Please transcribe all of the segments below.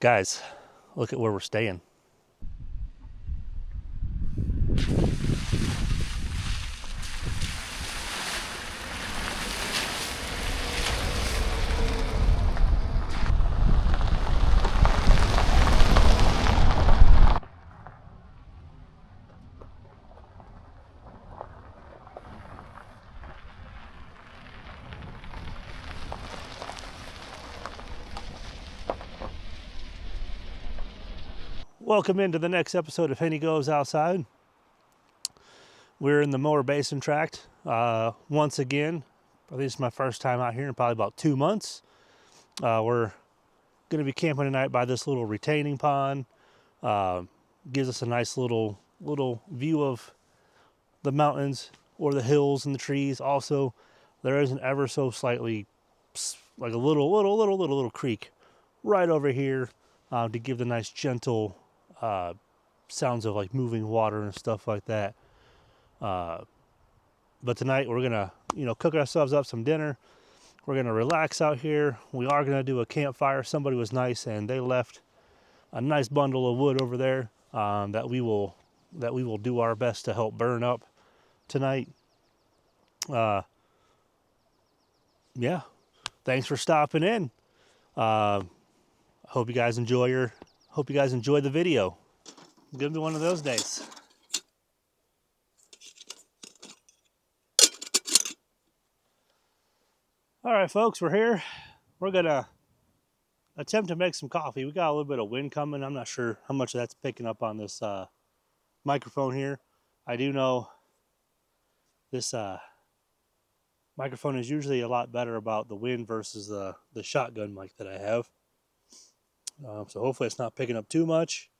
Guys, look at where we're staying. Welcome into the next episode of Henny Goes Outside. We're in the Mower Basin tract once again. I think this is my first time out here in probably about 2 months. We're going to be camping tonight by this little retaining pond. Gives us a nice little view of the mountains or the hills and the trees. Also, there is an ever so slightly like a little creek right over here to give the nice gentle sounds of like moving water and stuff like that. But tonight we're gonna, cook ourselves up some dinner. We're gonna relax out here. We are gonna do a campfire. Somebody was nice and they left a nice bundle of wood over there that we will do our best to help burn up tonight. Yeah. Thanks for stopping in. Hope you guys enjoy the video. It's gonna be one of those days. All right, folks, we're here. We're gonna attempt to make some coffee. We got a little bit of wind coming. I'm not sure how much that's picking up on this microphone here. I do know this microphone is usually a lot better about the wind versus the shotgun mic that I have. So hopefully it's not picking up too much.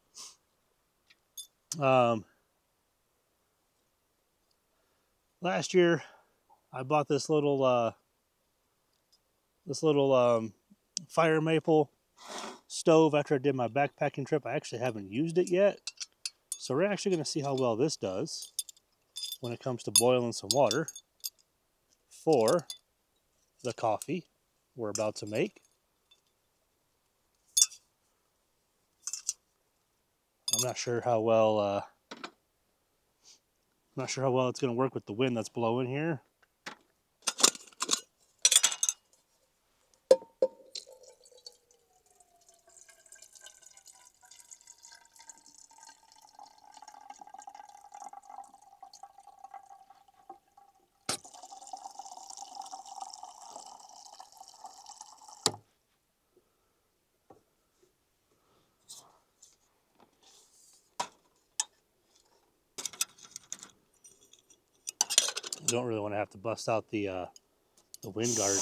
Last year, I bought this little fire maple stove after I did my backpacking trip. I actually haven't used it yet, so we're actually going to see how well this does when it comes to boiling some water for the coffee we're about to make. I'm not sure how well it's going to work with the wind that's blowing here. You don't really want to have to bust out the wind guard.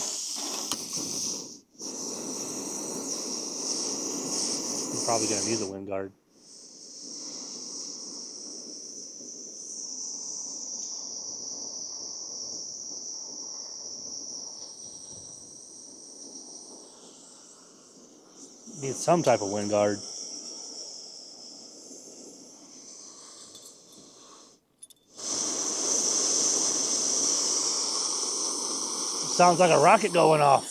I'm probably going to need the wind guard. Need some type of wind guard. Sounds like a rocket going off.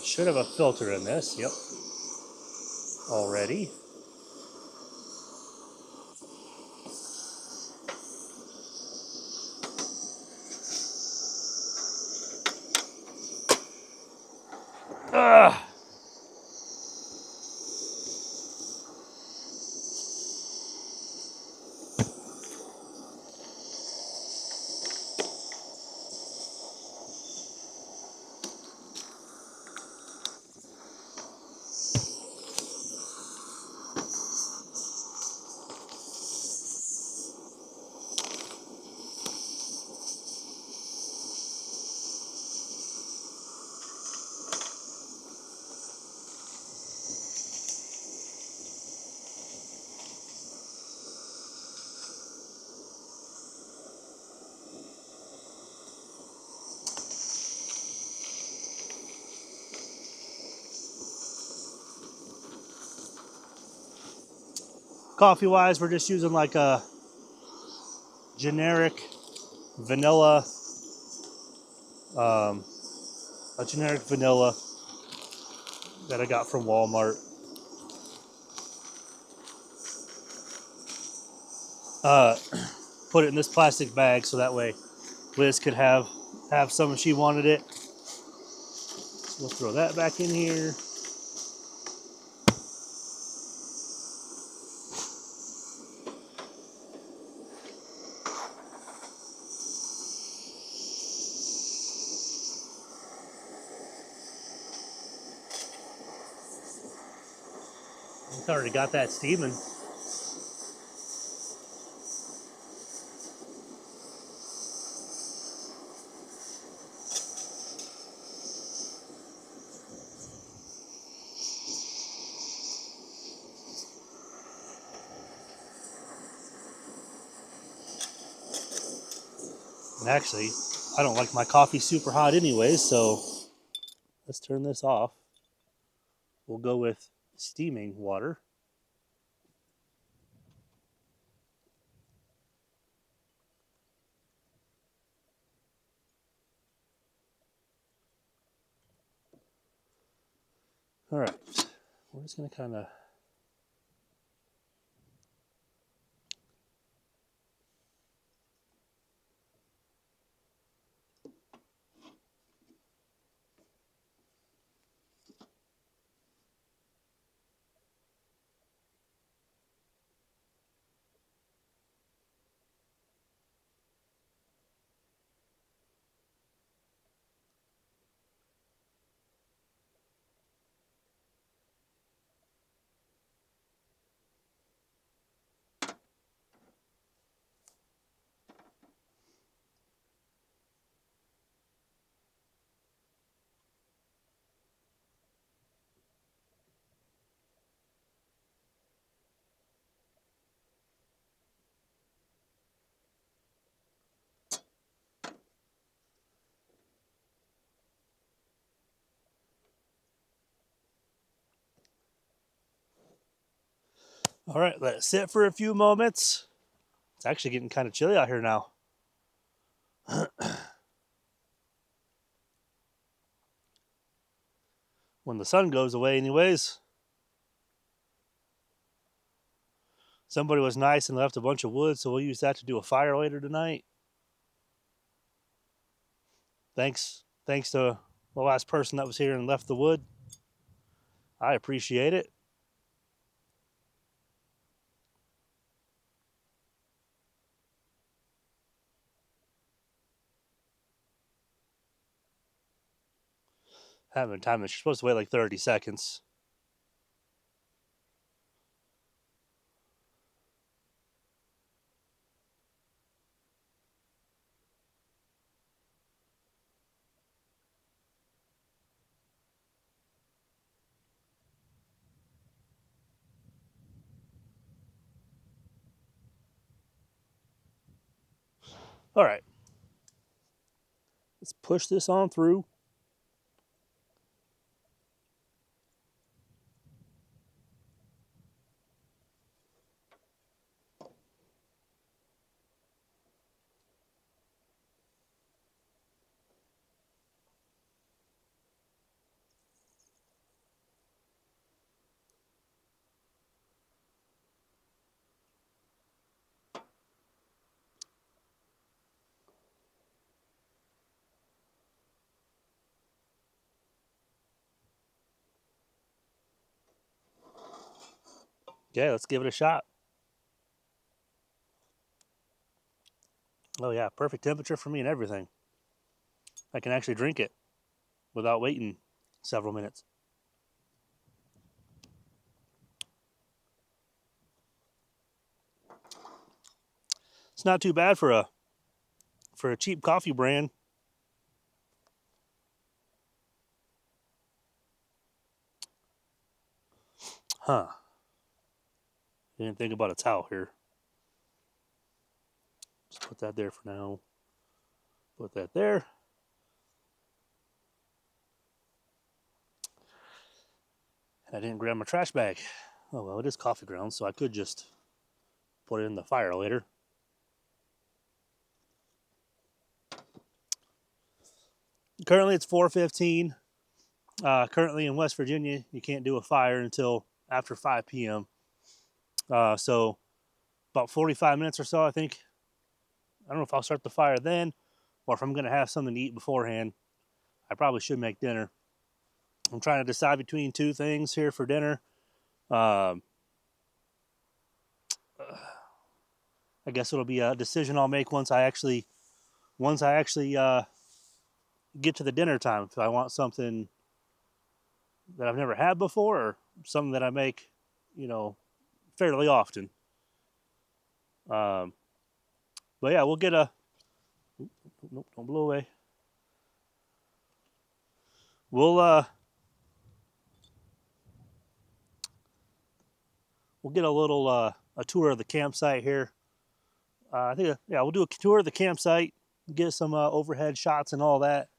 Should have a filter in this. Yep. Already. Ugh. Coffee wise, we're just using like a generic vanilla, um, that I got from Walmart. Put it in this plastic bag so that way Liz could have some if she wanted it. So we'll throw that back in here. It's already got that steaming. And actually, I don't like my coffee super hot anyways, so let's turn this off. We'll go with steaming water. All right, we're just gonna kind of all right, let it sit for a few moments. It's actually getting kind of chilly out here now. When the sun goes away, anyways. Somebody was nice and left a bunch of wood, so we'll use that to do a fire later tonight. Thanks to the last person that was here and left the wood. I appreciate it. Having time, you're supposed to wait like 30 seconds. All right. Let's push this on through. Okay, let's give it a shot. Oh yeah, perfect temperature for me and everything. I can actually drink it without waiting several minutes. It's not too bad for a cheap coffee brand. Huh. Didn't think about a towel here. Just put that there for now. Put that there. And I didn't grab my trash bag. Oh well, it is coffee grounds, so I could just put it in the fire later. Currently it's 4:15. Currently in West Virginia, you can't do a fire until after 5 p.m. So about 45 minutes or so, I think. I don't know if I'll start the fire then, or if I'm going to have something to eat beforehand. I probably should make dinner. I'm trying to decide between two things here for dinner. I guess it'll be a decision I'll make once I actually get to the dinner time. If I want something that I've never had before, or something that I make, fairly often. But yeah, we'll get a. Nope, don't blow away. We'll get a little a tour of the campsite here. I think we'll do a tour of the campsite, get some overhead shots and all that,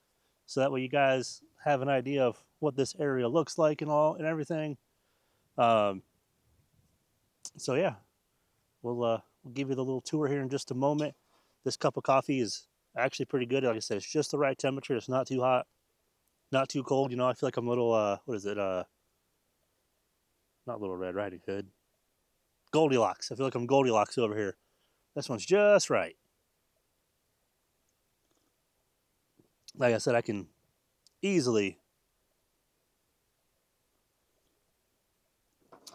so that way you guys have an idea of what this area looks like and everything. So yeah, we'll give you the little tour here in just a moment. This cup of coffee is actually pretty good. Like I said, it's just the right temperature. It's not too hot, not too cold. I feel like I'm a little what is it? Not Little Red Riding Hood. Goldilocks. I feel like I'm Goldilocks over here. This one's just right. Like I said, I can easily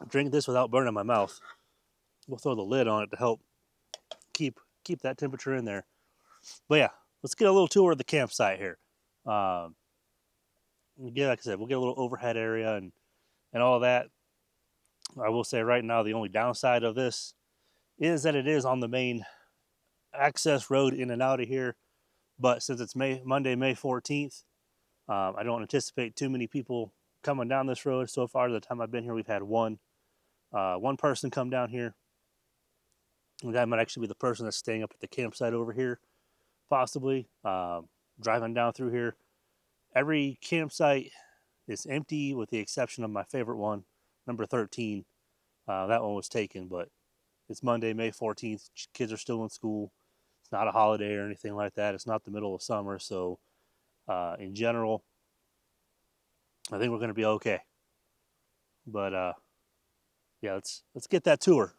drink this without burning my mouth. We'll throw the lid on it to help keep that temperature in there. But yeah, let's get a little tour of the campsite here. Like I said, we'll get a little overhead area and all that. I will say right now, the only downside of this is that it is on the main access road in and out of here. But since it's Monday, May 14th, I don't anticipate too many people coming down this road. So far, the time I've been here, we've had one person come down here. That might actually be the person that's staying up at the campsite over here, possibly. Driving down through here, every campsite is empty with the exception of my favorite one, number 13. That one was taken, but it's Monday, May 14th. Kids are still in school. It's not a holiday or anything like that. It's not the middle of summer, so in general, I think we're going to be okay. But yeah, let's get that tour.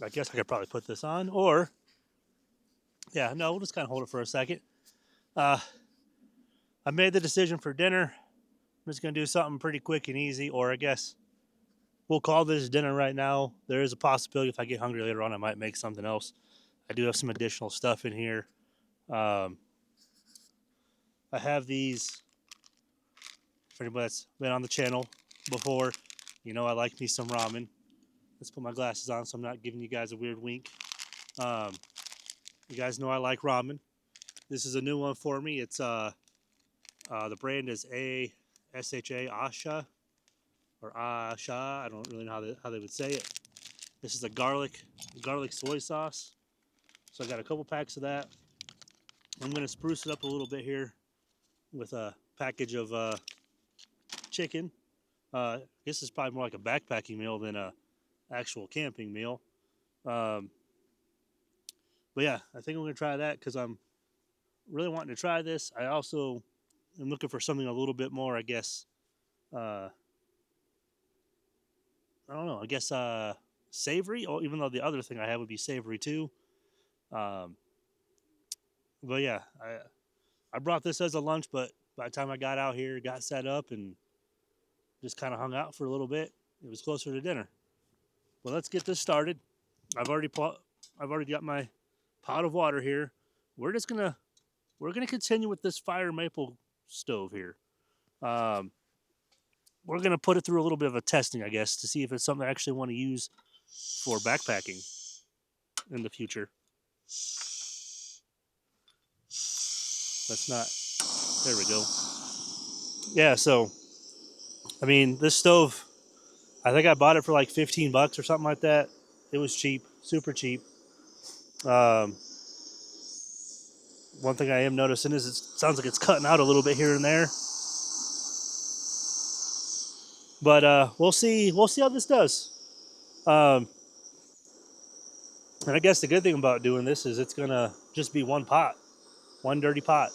I guess I could probably put this on, or yeah, no, we'll just kind of hold it for a second. I made the decision for dinner. I'm just gonna do something pretty quick and easy, or I guess we'll call this dinner right now. There is a possibility if I get hungry later on, I might make something else. I do have some additional stuff in here. I have these. For anybody that's been on the channel before, I like me some ramen. Let's put my glasses on so I'm not giving you guys a weird wink. You guys know I like ramen. This is a new one for me. It's the brand is Asha or Asha. I don't really know how they would say it. This is a garlic soy sauce. So I got a couple packs of that. I'm gonna spruce it up a little bit here with a package of chicken. This is probably more like a backpacking meal than a actual camping meal. But yeah, I think I'm gonna try that because I'm really wanting to try this. I also I'm looking for something a little bit more, I guess. I don't know. I guess savory. Or even though the other thing I have would be savory too. Um, but yeah, I brought this as a lunch, but by the time I got out here, got set up, and just kind of hung out for a little bit, it was closer to dinner. Well, let's get this started. I've already got my pot of water here. We're just gonna we're gonna continue with this fire maple stove here. Um, we're gonna put it through a little bit of a testing, I guess, to see if it's something I actually want to use for backpacking in the future. Let's not. There we go. Yeah. So, I mean, this stove. I think I bought it for like $15 or something like that. It was cheap, super cheap. Um, one thing I am noticing is it sounds like it's cutting out a little bit here and there. But we'll see. We'll see how this does. Um, and I guess the good thing about doing this is it's gonna just be one pot, one dirty pot.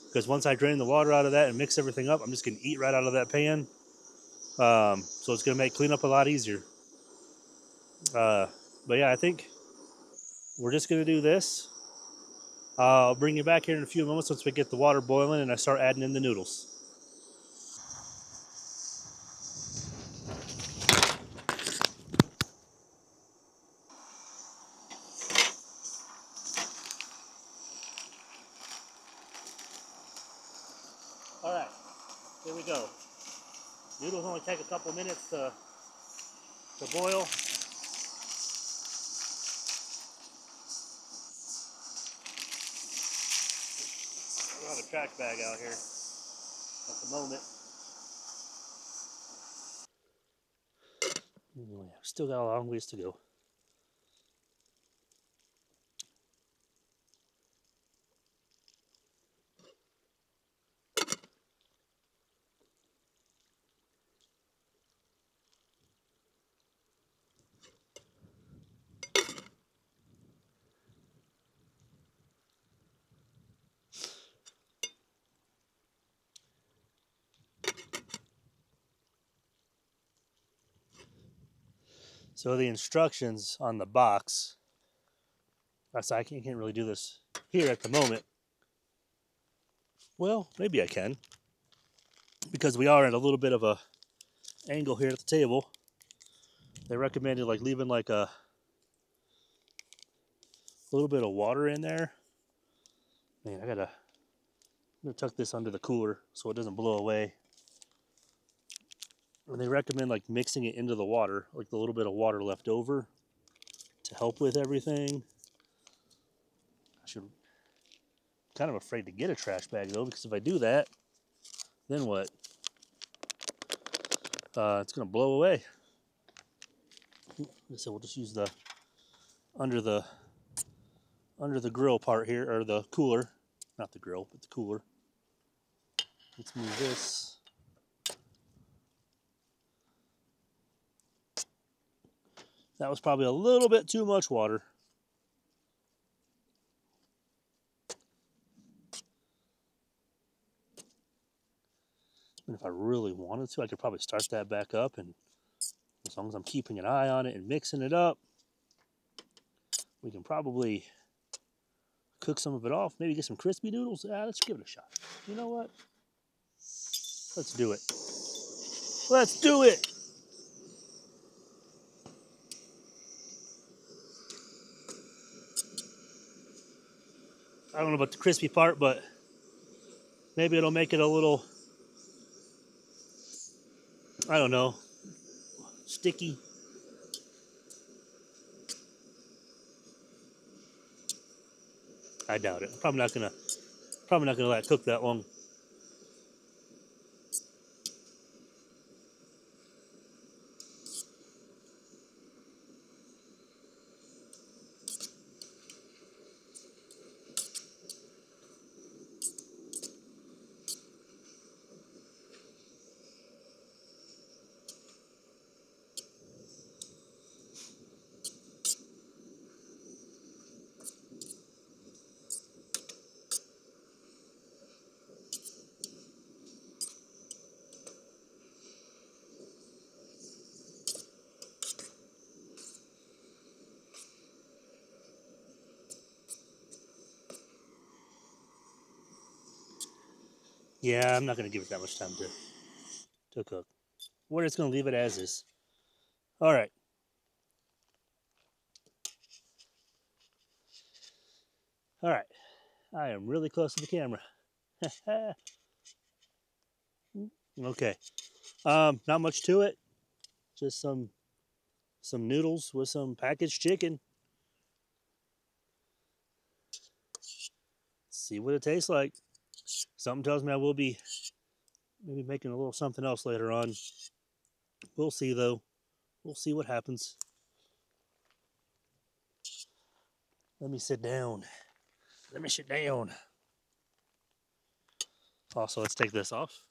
Because once I drain the water out of that and mix everything up, I'm just gonna eat right out of that pan. So it's gonna make cleanup a lot easier. Uh, but yeah, I think we're just gonna do this. I'll bring you back here in a few moments once we get the water boiling and I start adding in the noodles. All right, here we go. Noodles only take a couple minutes to boil. I don't have a trash bag out here at the moment. Still got a long ways to go. So the instructions on the box, I can't really do this here at the moment. Well, maybe I can, because we are at a little bit of a angle here at the table. They recommended like leaving like a little bit of water in there. Man, I'm gonna tuck this under the cooler so it doesn't blow away. And they recommend like mixing it into the water, like the little bit of water left over, to help with everything. I'm kind of afraid to get a trash bag though, because if I do that, then what? It's gonna blow away. So we'll just use the under the grill part here, or the cooler, not the grill, but the cooler. Let's move this. That was probably a little bit too much water. And if I really wanted to, I could probably start that back up, and as long as I'm keeping an eye on it and mixing it up, we can probably cook some of it off. Maybe get some crispy noodles. Let's give it a shot. You know what? Let's do it. Let's do it! I don't know about the crispy part, but maybe it'll make it a little, I don't know, sticky. I doubt it. Probably not gonna let it cook that long. Yeah, I'm not going to give it that much time to cook. We're just going to leave it as is. All right. All right. I am really close to the camera. Okay. Not much to it. Just some noodles with some packaged chicken. See what it tastes like. Something tells me I will be maybe making a little something else later on. We'll see though. We'll see what happens. Let me sit down. Let me sit down. Also, let's take this off.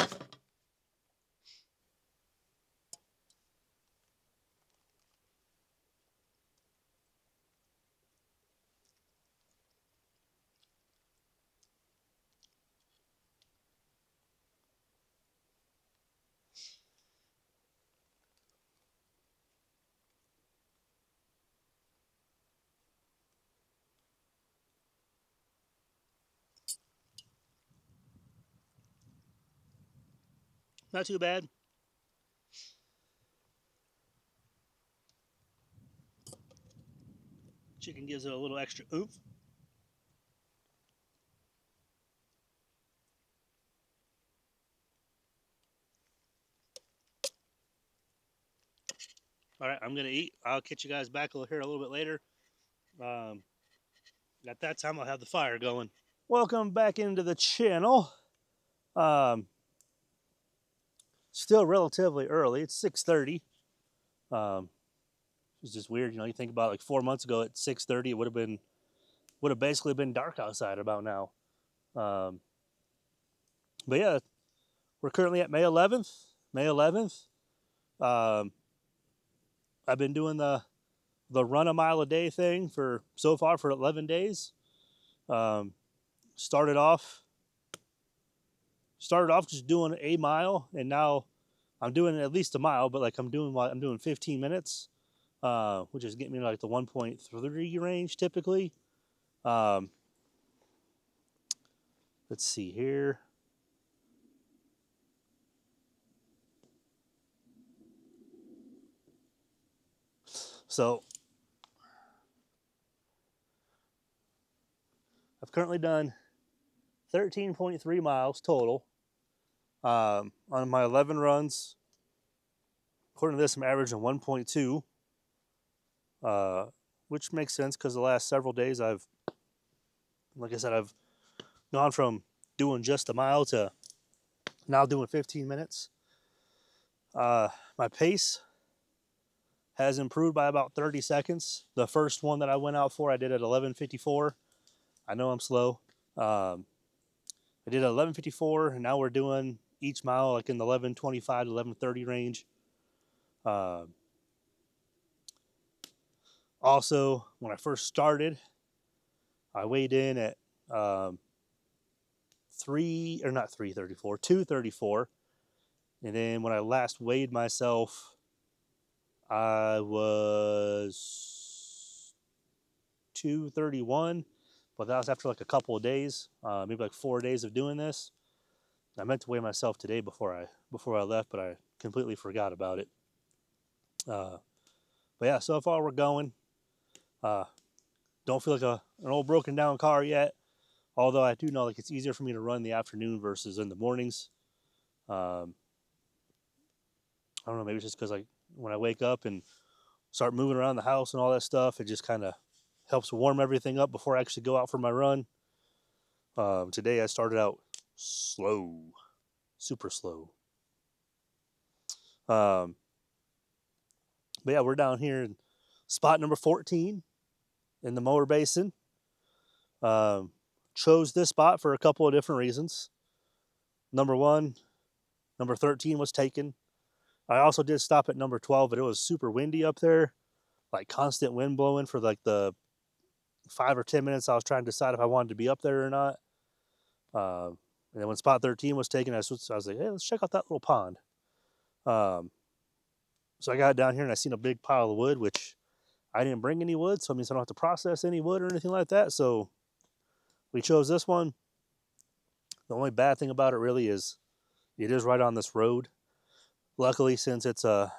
Not too bad. Chicken gives it a little extra oomph. All right, I'm gonna eat. I'll catch you guys back here a little bit later. Um, at that time, I'll have the fire going. Welcome back into the channel. Um, Still relatively early. It's 6:30. It's just weird, you think about like 4 months ago at 6:30, it would have basically been dark outside about now. Um, but yeah, we're currently at May 11th. May 11th. Um, I've been doing the run a mile a day thing for 11 days. Um, started off just doing a mile, and now I'm doing at least a mile, but like I'm doing 15 minutes, which is getting me like the 1.3 range typically. Um, let's see here. So I've currently done 13.3 miles total on my 11 runs. According to this, I'm averaging 1.2, which makes sense because the last several days like I said, I've gone from doing just a mile to now doing 15 minutes. My pace has improved by about 30 seconds. The first one that I went out for, I did at 11:54. I know I'm slow. I did at 11:54, and now we're doing each mile like in the 11:25 to 11:30 range. Also, when I first started, I weighed in at 2:34, and then when I last weighed myself, I was 2:31, but that was after like a couple of days, maybe like 4 days of doing this. I meant to weigh myself today before I left, but I completely forgot about it. But yeah, so far we're going. Don't feel like an old broken down car yet, although I do know like it's easier for me to run in the afternoon versus in the mornings. I don't know, maybe it's just because like when I wake up and start moving around the house and all that stuff, it just kind of helps warm everything up before I actually go out for my run. Today I started out slow, super slow. But yeah, we're down here in spot number 14 in the Mower Basin. Chose this spot for a couple of different reasons. Number one, number 13 was taken. I also did stop at number 12, but it was super windy up there, like constant wind blowing for like the 5 or 10 minutes I was trying to decide if I wanted to be up there or not. And then when spot 13 was taken, I was like, hey, let's check out that little pond. So I got down here and I seen a big pile of wood, which I didn't bring any wood, so it means I don't have to process any wood or anything like that. So we chose this one. The only bad thing about it really is it is right on this road. Luckily, since it's a,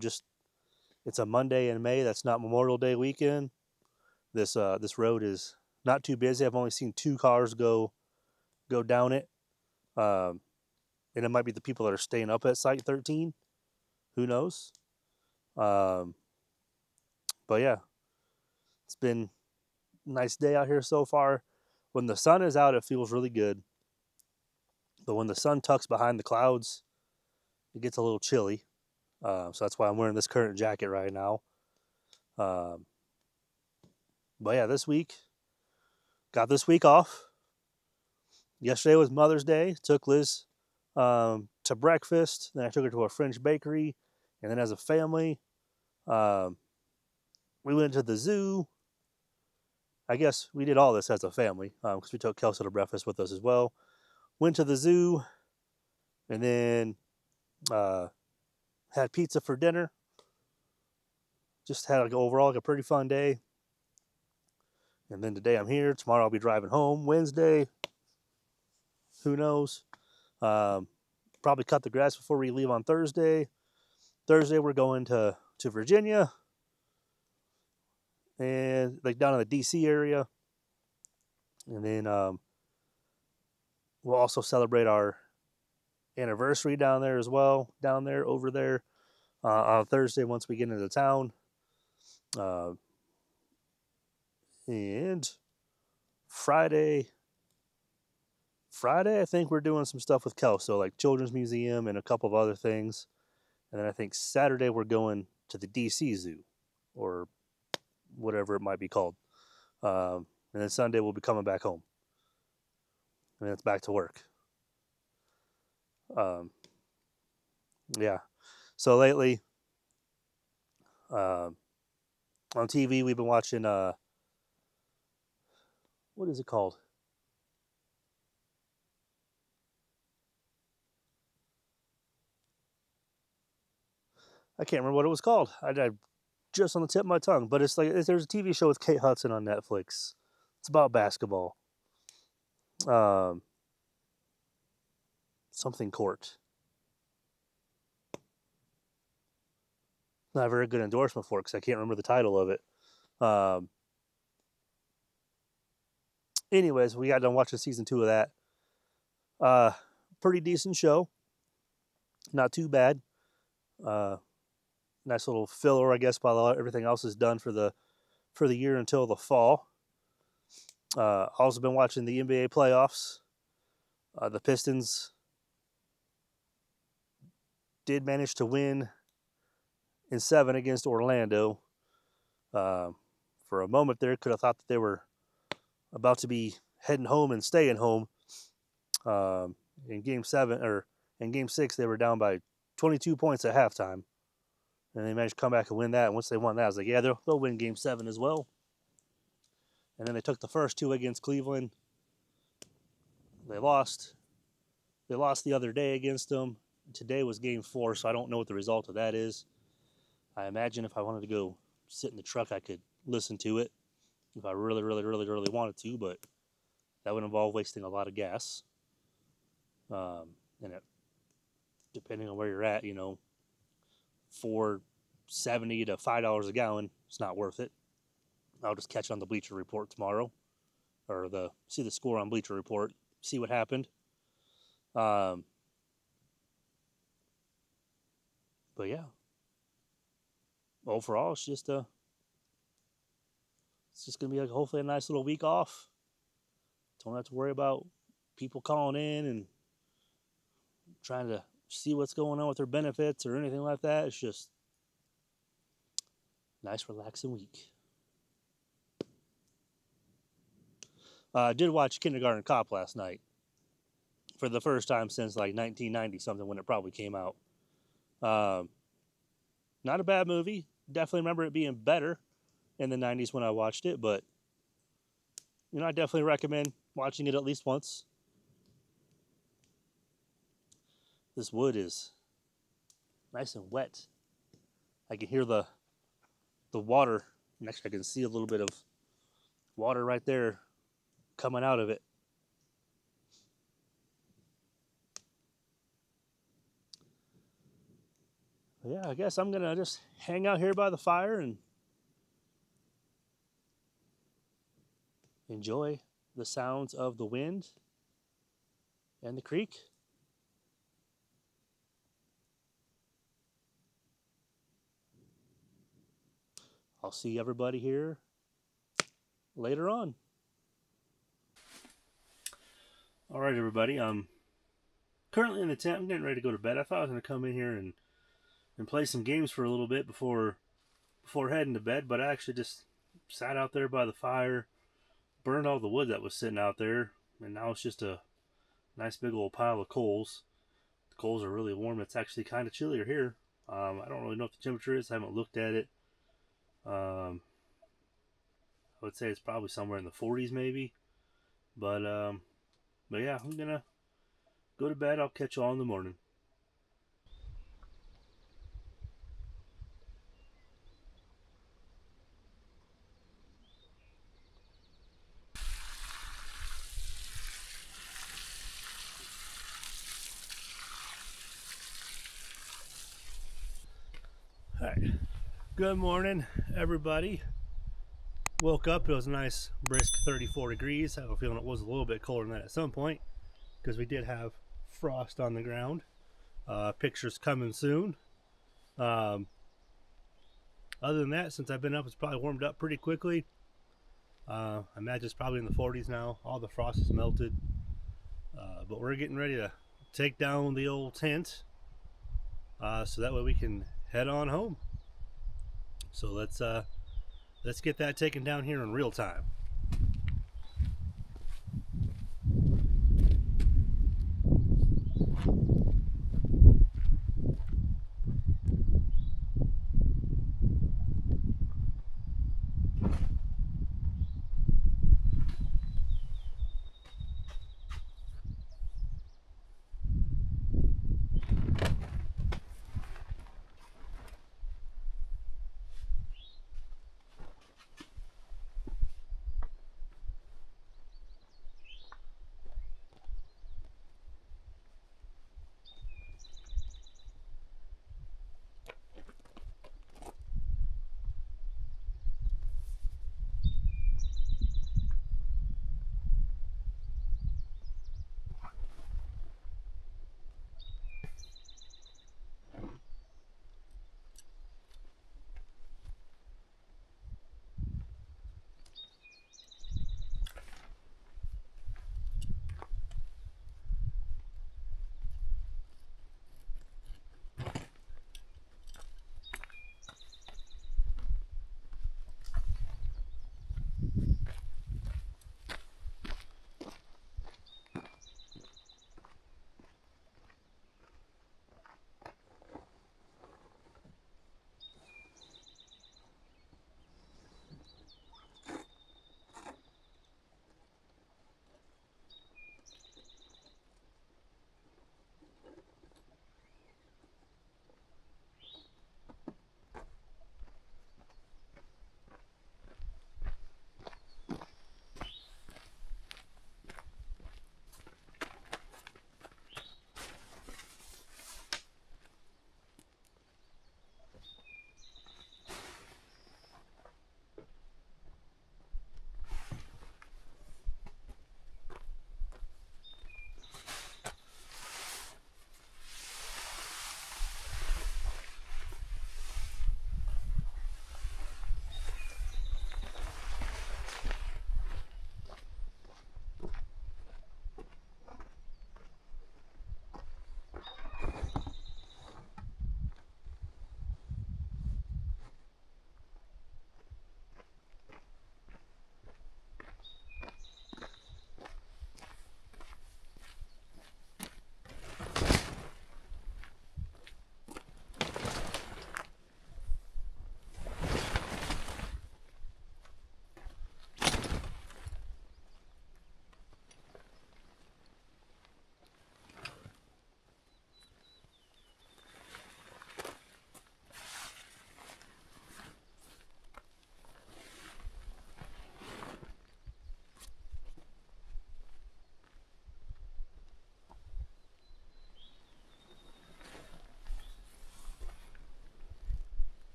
just it's a Monday in May, that's not Memorial Day weekend. This road is not too busy. I've only seen 2 cars go down it. Um, and it might be the people that are staying up at Site 13. Who knows? Um, but yeah, it's been a nice day out here so far. When the sun is out, it feels really good. But when the sun tucks behind the clouds, it gets a little chilly. So that's why I'm wearing this current jacket right now. Um, but yeah, got this week off. Yesterday was Mother's Day. Took Liz to breakfast. Then I took her to a French bakery. And then as a family, um, we went to the zoo. I guess we did all this as a family because we took Kelso to breakfast with us as well. Went to the zoo and then had pizza for dinner. Just had overall a pretty fun day. And then today I'm here. Tomorrow I'll be driving home. Wednesday, who knows? Probably cut the grass before we leave on Thursday. Thursday we're going to Virginia and like down in the DC area. And then we'll also celebrate our anniversary down there as well. Over there on Thursday once we get into town. And Friday, I think we're doing some stuff with Kelso, like Children's Museum and a couple of other things. And then I think Saturday we're going to the DC Zoo, or whatever it might be called. And then Sunday we'll be coming back home. And then it's back to work. Yeah. So lately, on TV we've been watching, what is it called? I can't remember what it was called. I just on the tip of my tongue, but it's like there's a TV show with Kate Hudson on Netflix. It's about basketball. Something court. Not a very good endorsement for it because I can't remember the title of it. Anyways, we got done watching season 2 of that. Pretty decent show. Not too bad. Nice little filler, I guess, while everything else is done for the year until the fall. Also been watching the NBA playoffs. The Pistons did manage to win in 7 against Orlando. For a moment there, could have thought that they were about to be heading home and staying home. In Game 7 or in Game 6, they were down by 22 points at halftime, and they managed to come back and win that. And once they won that, I was like, yeah, they'll win Game 7 as well. And then they took the first 2 against Cleveland. They lost. They lost the other day against them. Today was Game 4, so I don't know what the result of that is. I imagine if I wanted to go sit in the truck, I could listen to it if I really, really, really, really wanted to, but that would involve wasting a lot of gas. And depending on where you're at, $4.70 to $5 a gallon, it's not worth it. I'll just catch on the Bleacher Report tomorrow, or see the score on Bleacher Report, see what happened. But yeah, overall, it's just gonna be like hopefully a nice little week off. Don't have to worry about people calling in and trying to see what's going on with their benefits or anything like that. It's just nice, relaxing week. I did watch Kindergarten Cop last night for the first time since like 1990 something, when it probably came out. Not a bad movie. Definitely remember it being better in the 90s when I watched it, but I definitely recommend watching it at least once. This wood is nice and wet. I can hear the water. Actually, I can see a little bit of water right there coming out of it. Yeah, I guess I'm gonna just hang out here by the fire and enjoy the sounds of the wind and the creek. I'll see everybody here later on. All right, everybody. I'm currently in the tent. I'm getting ready to go to bed. I thought I was going to come in here and play some games for a little bit before heading to bed, but I actually just sat out there by the fire, burned all the wood that was sitting out there, and now it's just a nice big old pile of coals. The coals are really warm. It's actually kind of chillier here. I don't really know what the temperature is. I haven't looked at it. I would say it's probably somewhere in the 40s maybe. But yeah, I'm gonna go to bed. I'll catch you all in the morning. All right. Good morning, everybody. Woke up. It was a nice brisk 34 degrees. I have a feeling it was a little bit colder than that at some point because we did have frost on the ground. Pictures coming soon. Um, Other than that, since I've been up, it's probably warmed up pretty quickly. I imagine it's probably in the 40s now. All the frost is melted. But we're getting ready to take down the old tent so that way we can head on home. So let's get that taken down here in real time.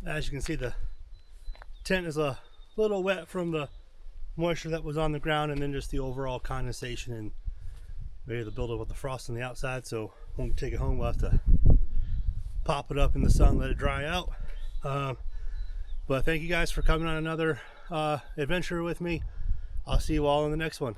As you can see, the tent is a little wet from the moisture that was on the ground, and then just the overall condensation and maybe the buildup of the frost on the outside. So when we take it home, we'll have to pop it up in the sun, let it dry out. But thank you guys for coming on another adventure with me. I'll see you all in the next one.